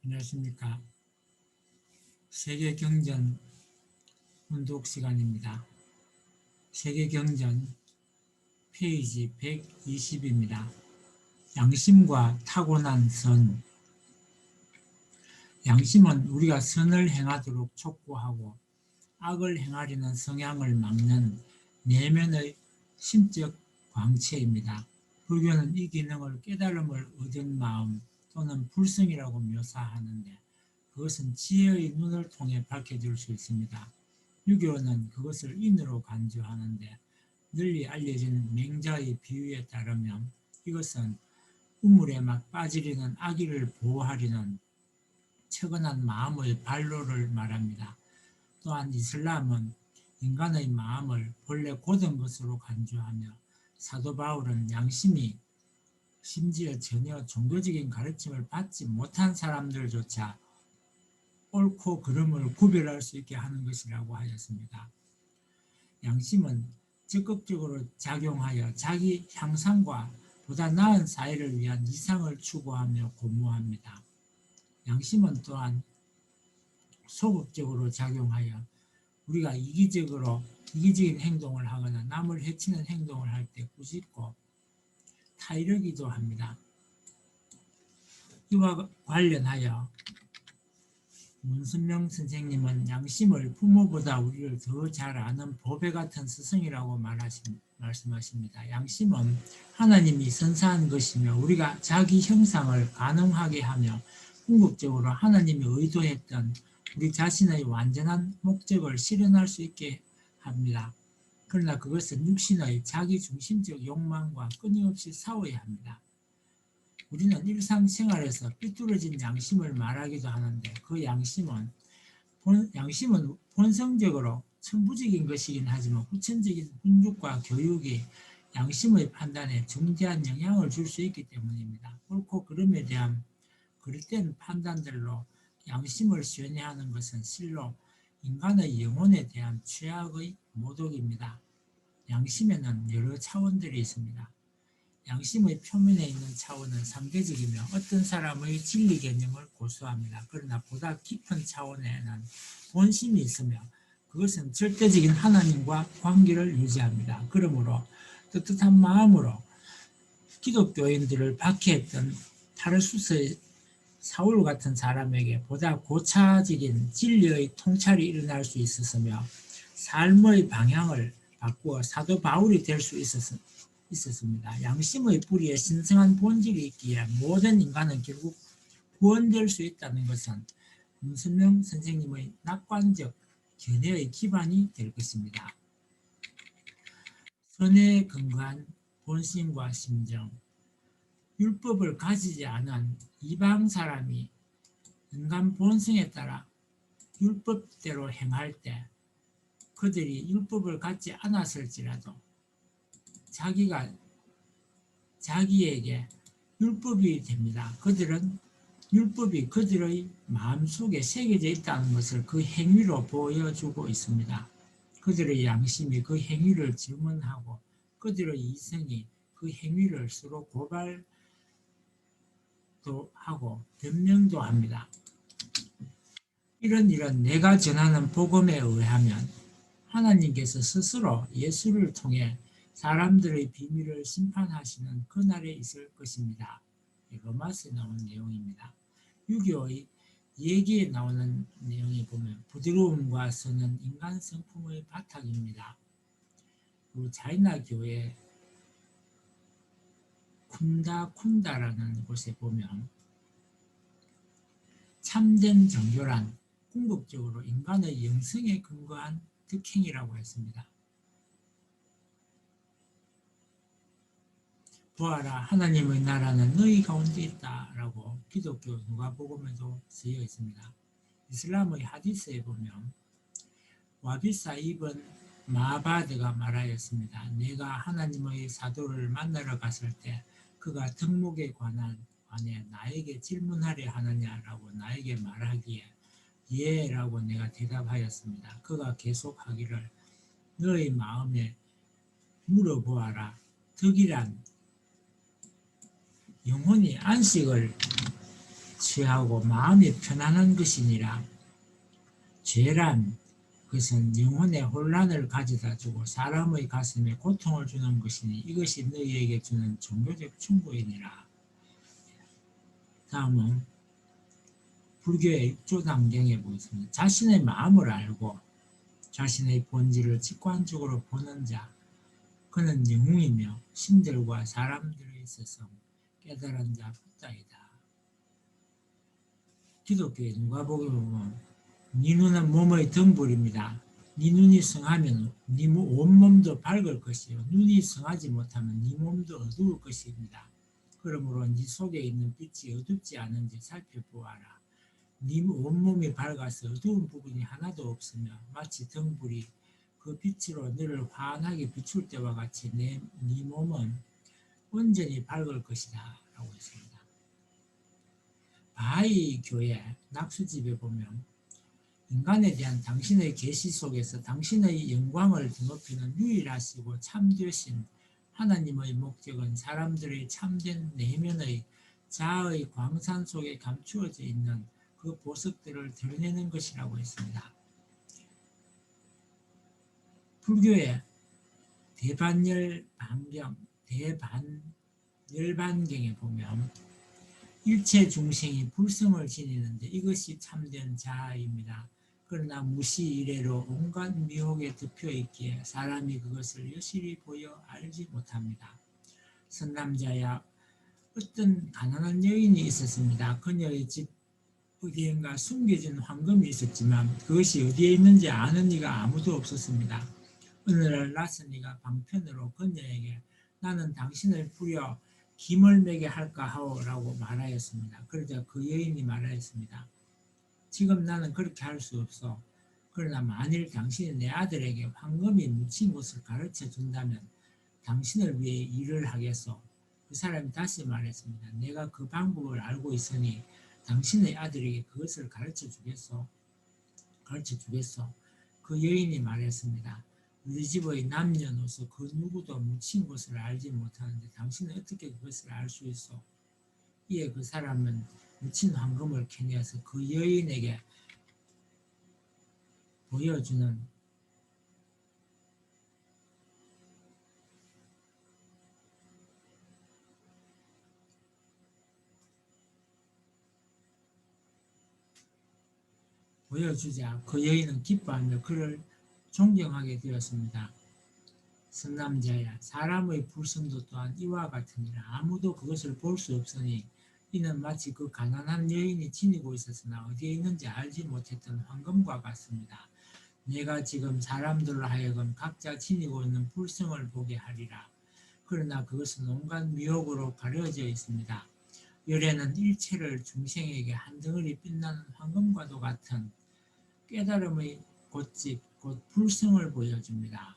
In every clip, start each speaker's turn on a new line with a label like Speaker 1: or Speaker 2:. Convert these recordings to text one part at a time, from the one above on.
Speaker 1: 안녕하십니까. 세계경전 운독 시간입니다. 세계경전 페이지 120입니다. 양심과 타고난 선. 양심은 우리가 선을 행하도록 촉구하고 악을 행하려는 성향을 막는 내면의 심적 광채입니다. 불교는 이 기능을 깨달음을 얻은 마음 또는 불성이라고 묘사하는데 그것은 지혜의 눈을 통해 밝혀질 수 있습니다. 유교는 그것을 인으로 간주하는데 널리 알려진 맹자의 비유에 따르면 이것은 우물에 막 빠지려는 아기를 보호하려는 처근한 마음의 발로를 말합니다. 또한 이슬람은 인간의 마음을 본래 고든 것으로 간주하며 사도 바울은 양심이 심지어 전혀 종교적인 가르침을 받지 못한 사람들조차 옳고 그름을 구별할 수 있게 하는 것이라고 하였습니다. 양심은 적극적으로 작용하여 자기 향상과 보다 나은 사회를 위한 이상을 추구하며 고무합니다. 양심은 또한 소극적으로 작용하여 우리가 이기적인 행동을 하거나 남을 해치는 행동을 할 때 꾸짖고 타이르기도 합니다. 이와 관련하여 문선명 선생님은 양심을 부모보다 우리를 더 잘 아는 보배 같은 스승이라고 말씀하십니다. 양심은 하나님이 선사한 것이며 우리가 자기 형상을 가능하게 하며 궁극적으로 하나님이 의도했던 우리 자신의 완전한 목적을 실현할 수 있게 합니다. 그러나 그것은 육신의 자기중심적 욕망과 끊임없이 싸워야 합니다. 우리는 일상생활에서 삐뚤어진 양심을 말하기도 하는데 그 양심은 본성적으로 천부적인 것이긴 하지만 후천적인 훈육과 교육이 양심의 판단에 중대한 영향을 줄 수 있기 때문입니다. 옳고 그름에 대한 그릇된 판단들로 양심을 쇠뇌하는 것은 실로 인간의 영혼에 대한 최악의 모독입니다. 양심에는 여러 차원들이 있습니다. 양심의 표면에 있는 차원은 상대적이며 어떤 사람의 진리 개념을 고수합니다. 그러나 보다 깊은 차원에는 본심이 있으며 그것은 절대적인 하나님과 관계를 유지합니다. 그러므로 떳떳한 마음으로 기독교인들을 박해했던 타르수스의 사울 같은 사람에게 보다 고차적인 진리의 통찰이 일어날 수 있었으며 삶의 방향을 바꾸어 사도 바울이 될 수 있었습니다. 양심의 뿌리에 신성한 본질이 있기에 모든 인간은 결국 구원될 수 있다는 것은 문선명 선생님의 낙관적 견해의 기반이 될 것입니다. 선에 근거한 본심과 심정. 율법을 가지지 않은 이방 사람이 인간 본성에 따라 율법대로 행할 때 그들이 율법을 갖지 않았을지라도 자기에게 율법이 됩니다. 그들은 율법이 그들의 마음속에 새겨져 있다는 것을 그 행위로 보여주고 있습니다. 그들의 양심이 그 행위를 증언하고 그들의 이성이 그 행위를 서로 고발도 하고 변명도 합니다. 이런 내가 전하는 복음에 의하면 하나님께서 스스로 예수를 통해 사람들의 비밀을 심판하시는 그날에 있을 것입니다. 로마서에 나온 내용입니다. 유교의 얘기에 나오는 내용에 보면 부드러움과 선은 인간 성품의 바탕입니다. 그리고 자이나 교회 쿤다라는 곳에 보면 참된 정교란 궁극적으로 인간의 영성에 근거한 득행이라고 했습니다. 보아라 하나님의 나라는 너희 가운데 있다 라고 기독교 누가복음에도 쓰여 있습니다. 이슬람의 하디스에 보면 와비사 이븐 마바드가 말하였습니다. 내가 하나님의 사도를 만나러 갔을 때 그가 덕목에 관해 나에게 질문하려 하느냐라고 나에게 말하기에 예 라고 내가 대답하였습니다. 그가 계속하기를 너의 마음에 물어보아라. 덕이란 영혼이 안식을 취하고 마음이 편안한 것이니라. 죄란 그것은 영혼의 혼란을 가져다 주고 사람의 가슴에 고통을 주는 것이니 이것이 너희에게 주는 종교적 충고이니라. 다음은 불교의 6조 단경에 보겠습니다. 자신의 마음을 알고 자신의 본질을 직관적으로 보는 자, 그는 영웅이며 신들과 사람들에 있어서 깨달은 자 붙다이다. 기독교의 누가복음에 보면 네 눈은 몸의 등불입니다. 네 눈이 성하면 네 온몸도 밝을 것이요 눈이 성하지 못하면 네 몸도 어두울 것입니다. 그러므로 네 속에 있는 빛이 어둡지 않은지 살펴보아라. 네 온몸이 밝아서 어두운 부분이 하나도 없으며 마치 등불이 그 빛으로 너를 환하게 비출 때와 같이 네 몸은 온전히 밝을 것이다 라고 했습니다. 바하이 교회 낙수집에 보면 인간에 대한 당신의 계시 속에서 당신의 영광을 드높이는 유일하시고 참되신 하나님의 목적은 사람들의 참된 내면의 자아의 광산 속에 감추어져 있는 그 보석들을 드러내는 것이라고 했습니다. 불교의 대반열반경에 보면 일체 중생이 불성을 지니는데 이것이 참된 자아입니다. 그러나 무시 이래로 온갖 미혹에 덮여 있기에 사람이 그것을 여실히 보여 알지 못합니다. 선남자야 어떤 가난한 여인이 있었습니다. 그녀의 집 어디엔가 숨겨진 황금이 있었지만 그것이 어디에 있는지 아는 이가 아무도 없었습니다. 어느 날 나선이가 방편으로 그녀에게 나는 당신을 부려 김을 매게 할까 하오라고 말하였습니다. 그러자 그 여인이 말하였습니다. 지금 나는 그렇게 할 수 없어. 그러나 만일 당신이 내 아들에게 황금이 묻힌 곳을 가르쳐 준다면 당신을 위해 일을 하겠소. 그 사람이 다시 말했습니다. 내가 그 방법을 알고 있으니 당신의 아들에게 그것을 가르쳐 주겠소. 그 여인이 말했습니다. 우리 집의 남녀노소 그 누구도 묻힌 곳을 알지 못하는데 당신은 어떻게 그것을 알 수 있어? 이에 그 사람은 묻힌 황금을 캐내어서 그 여인에게 보여주자 그 여인은 기뻐하며 그를 존경하게 되었습니다. 선남자야 사람의 불성도 또한 이와 같으니라. 아무도 그것을 볼 수 없으니 이는 마치 그 가난한 여인이 지니고 있었으나 어디에 있는지 알지 못했던 황금과 같습니다. 내가 지금 사람들로 하여금 각자 지니고 있는 불성을 보게 하리라. 그러나 그것은 온갖 미혹으로 가려져 있습니다. 열애는 일체를 중생에게 한 덩어리 빛나는 황금과도 같은 깨달음의 곧집 곧 불성을 보여줍니다.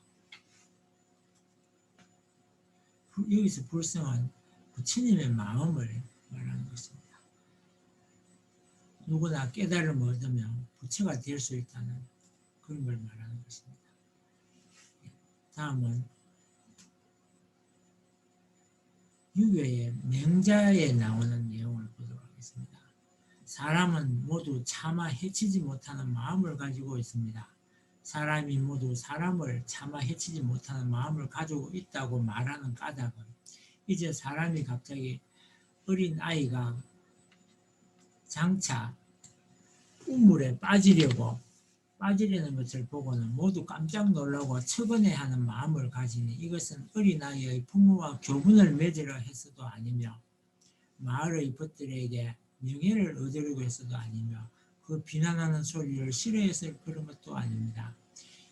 Speaker 1: 여기서 불성은 부처님의 마음을 말하는 것입니다. 누구나 깨달음을 얻으면 부처가 될 수 있다는 그런 걸 말하는 것입니다. 다음은 유교의 명자에 나오는 내용을 보도록 하겠습니다. 사람은 모두 차마 해치지 못하는 마음을 가지고 있습니다. 사람이 모두 사람을 차마 해치지 못하는 마음을 가지고 있다고 말하는 까닭은 이제 사람이 갑자기 어린 아이가 장차 우물에 빠지려는 것을 보고는 모두 깜짝 놀라고 척은해하는 마음을 가지니 이것은 어린아이의 부모와 교분을 맺으려 했어도 아니며 마을의 벗들에게 명예를 얻으려고 했어도 아니며 그 비난하는 소리를 싫어해서 그런 것도 아닙니다.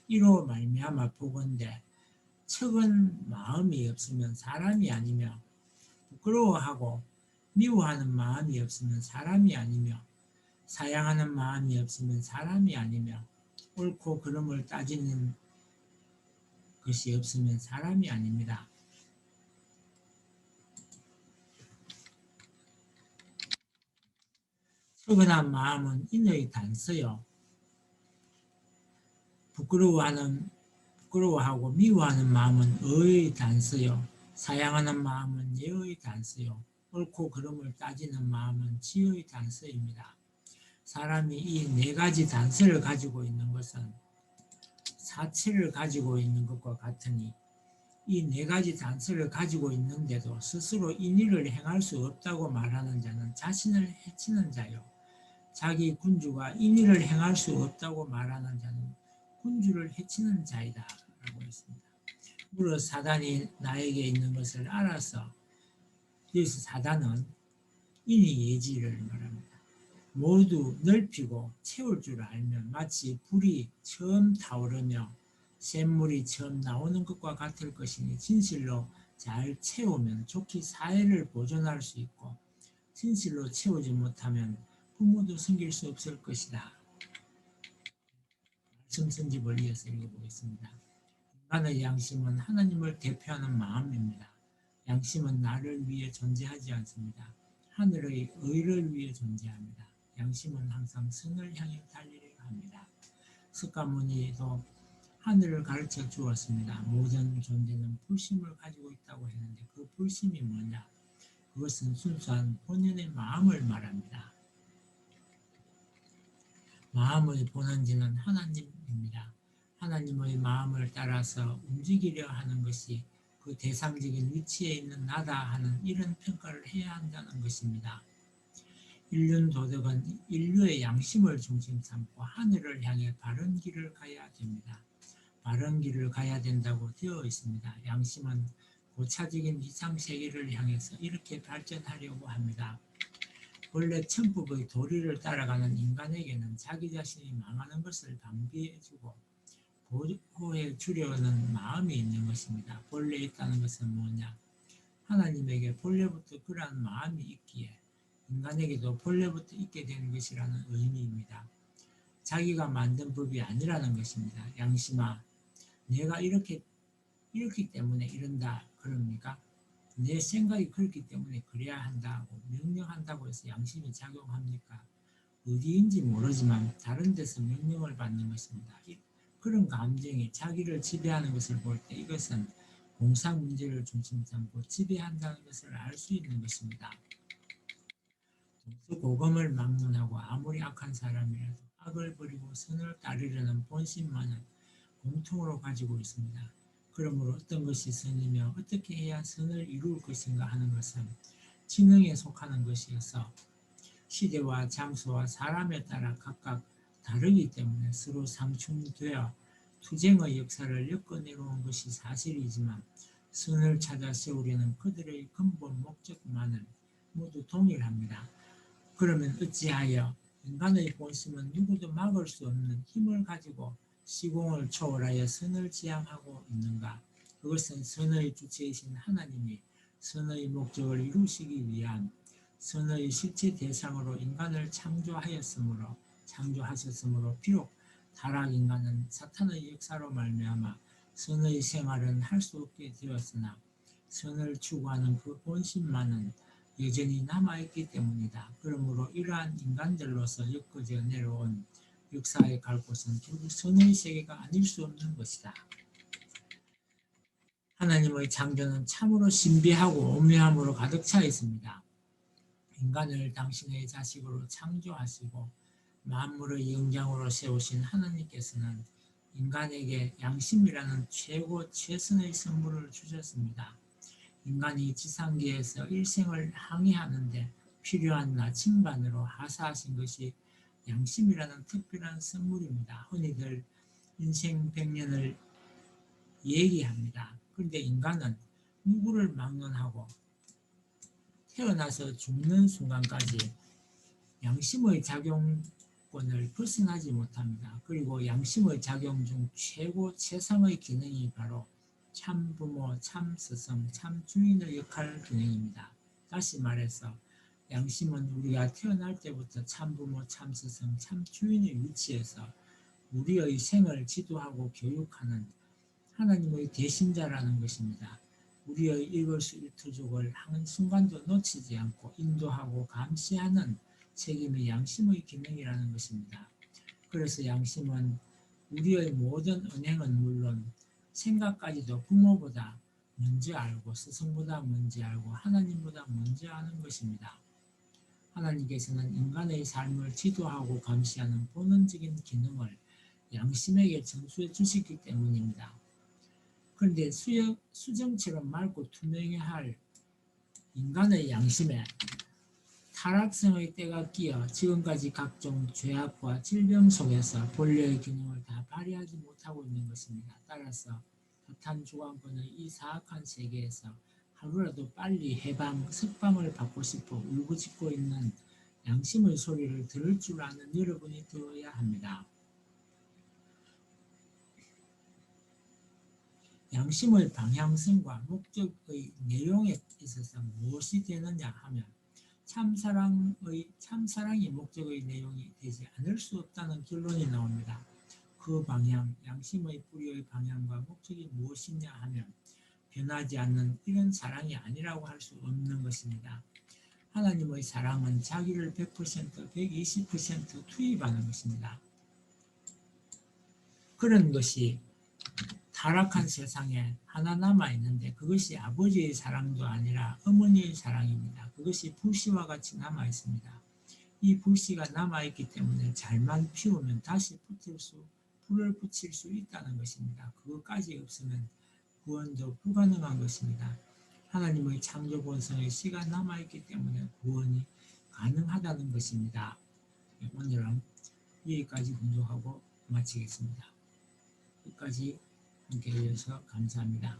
Speaker 1: 이로 말미암아 보건대 척은 마음이 없으면 사람이 아니며 부끄러워하고 미워하는 마음이 없으면 사람이 아니며 사양하는 마음이 없으면 사람이 아니며 옳고 그름을 따지는 것이 없으면 사람이 아닙니다. 척은한 마음은 인의 단서요. 부끄러워하고 미워하는 마음은 의의 단서요. 사양하는 마음은 예의 단서요. 옳고 그름을 따지는 마음은 지혜의 단서입니다. 사람이 이 네 가지 단서를 가지고 있는 것은 사체를 가지고 있는 것과 같으니 이 네 가지 단서를 가지고 있는데도 스스로 인의를 행할 수 없다고 말하는 자는 자신을 해치는 자요. 자기 군주가 인의를 행할 수 없다고 말하는 자는 군주를 해치는 자이다 라고 했습니다. 무릇 사단이 나에게 있는 것을 알아서, 여기서 사단은 인의 예지를 말합니다. 모두 넓히고 채울 줄 알면 마치 불이 처음 타오르며 샘물이 처음 나오는 것과 같을 것이니 진실로 잘 채우면 좋게 사회를 보존할 수 있고 진실로 채우지 못하면 부모도 섬길 수 없을 것이다. 말씀 선집을 이어서 읽어보겠습니다. 인간의 양심은 하나님을 대표하는 마음입니다. 양심은 나를 위해 존재하지 않습니다. 하늘의 의를 위해 존재합니다. 양심은 항상 선을 향해 달리려 합니다. 석가모니도 하늘을 가르쳐 주었습니다. 모든 존재는 불심을 가지고 있다고 했는데 그 불심이 뭐냐? 그것은 순수한 본연의 마음을 말합니다. 마음의 본원지는 하나님입니다. 하나님의 마음을 따라서 움직이려 하는 것이 그 대상적인 위치에 있는 나다 하는 이런 평가를 해야 한다는 것입니다. 인륜도덕은 인류의 양심을 중심 삼고 하늘을 향해 바른 길을 가야 됩니다. 바른 길을 가야 된다고 되어 있습니다. 양심은 고차적인 이상세계를 향해서 이렇게 발전하려고 합니다. 원래 천법의 도리를 따라가는 인간에게는 자기 자신이 망하는 것을 방비해주고 보호해 주려는 마음이 있는 것입니다. 본래 있다는 것은 뭐냐? 하나님에게 본래부터 그러한 마음이 있기에 인간에게도 본래부터 있게 되는 것이라는 의미입니다. 자기가 만든 법이 아니라는 것입니다. 양심아, 내가 이렇기 때문에 이런다 그럽니까? 내 생각이 그렇기 때문에 그래야 한다고 명령한다고 해서 양심이 작용합니까? 어디인지 모르지만 다른 데서 명령을 받는 것입니다. 그런 감정이 자기를 지배하는 것을 볼 때 이것은 공상 문제를 중심 삼고 지배한다는 것을 알 수 있는 것입니다. 동서고금을 막론하고 아무리 악한 사람이라도 악을 버리고 선을 따르려는 본심만은 공통으로 가지고 있습니다. 그러므로 어떤 것이 선이며 어떻게 해야 선을 이룰 것인가 하는 것은 지능에 속하는 것이어서 시대와 장소와 사람에 따라 각각 다르기 때문에 서로 상충되어 투쟁의 역사를 엮어내려온 것이 사실이지만 선을 찾아 세우려는 그들의 근본 목적만은 모두 동일합니다. 그러면 어찌하여 인간의 본심은 누구도 막을 수 없는 힘을 가지고 시공을 초월하여 선을 지향하고 있는가? 그것은 선의 주체이신 하나님이 선의 목적을 이루시기 위한 선의 실체 대상으로 인간을 창조하셨으므로 비록 타락 인간은 사탄의 역사로 말미암아 선의 생활은 할 수 없게 되었으나 선을 추구하는 그 본심만은 여전히 남아있기 때문이다. 그러므로 이러한 인간들로서 엮어져 내려온 역사에 갈 곳은 결국 선의 세계가 아닐 수 없는 것이다. 하나님의 창조는 참으로 신비하고 오묘함으로 가득 차 있습니다. 인간을 당신의 자식으로 창조하시고 만물의 영장으로 세우신 하나님께서는 인간에게 양심이라는 최고 최선의 선물을 주셨습니다. 인간이 지상계에서 일생을 항해하는데 필요한 나침반으로 하사하신 것이 양심이라는 특별한 선물입니다. 흔히들 인생 100년을 얘기합니다. 그런데 인간은 누구를 막론하고 태어나서 죽는 순간까지 양심의 작용권을 벗어나지 못합니다. 그리고 양심의 작용 중 최상의 기능이 바로 참부모, 참스승, 참주인의 역할 기능입니다. 다시 말해서 양심은 우리가 태어날 때부터 참부모, 참스승, 참주인의 위치에서 우리의 생을 지도하고 교육하는 하나님의 대신자라는 것입니다. 우리의 일거수일투족을 한순간도 놓치지 않고 인도하고 감시하는 책임이 양심의 기능이라는 것입니다. 그래서 양심은 우리의 모든 언행은 물론 생각까지도 부모보다 먼저 알고 스승보다 먼저 알고 하나님보다 먼저 아는 것입니다. 하나님께서는 인간의 삶을 지도하고 감시하는 본원적인 기능을 양심에게 전수해 주시기 때문입니다. 그런데 수정처럼 맑고 투명해야 할 인간의 양심에 타락성의 때가 끼어 지금까지 각종 죄악과 질병 속에서 본래의 기능을 다 발휘하지 못하고 있는 것입니다. 따라서 사탄 주관권의 이 사악한 세계에서 하루라도 빨리 석방을 받고 싶어 울부짖고 있는 양심의 소리를 들을 줄 아는 여러분이 되어야 합니다. 양심의 방향성과 목적의 내용에 있어서 무엇이 되느냐 하면 참사랑이 목적의 내용이 되지 않을 수 없다는 결론이 나옵니다. 그 방향, 양심의 뿌리의 방향과 목적이 무엇이냐 하면 변하지 않는 이런 사랑이 아니라고 할 수 없는 것입니다. 하나님의 사랑은 자기를 100%, 120% 투입하는 것입니다. 그런 것이 타락한 세상에 하나 남아있는데 그것이 아버지의 사랑도 아니라 어머니의 사랑입니다. 그것이 불씨와 같이 남아있습니다. 이 불씨가 남아있기 때문에 잘만 피우면 다시 불을 붙일 수 있다는 것입니다. 그것까지 없으면 구원도 불가능한 것입니다. 하나님의 창조 본성의 씨가 남아있기 때문에 구원이 가능하다는 것입니다. 오늘은 여기까지 분석하고 마치겠습니다. 끝까지 함께 해주셔서 감사합니다.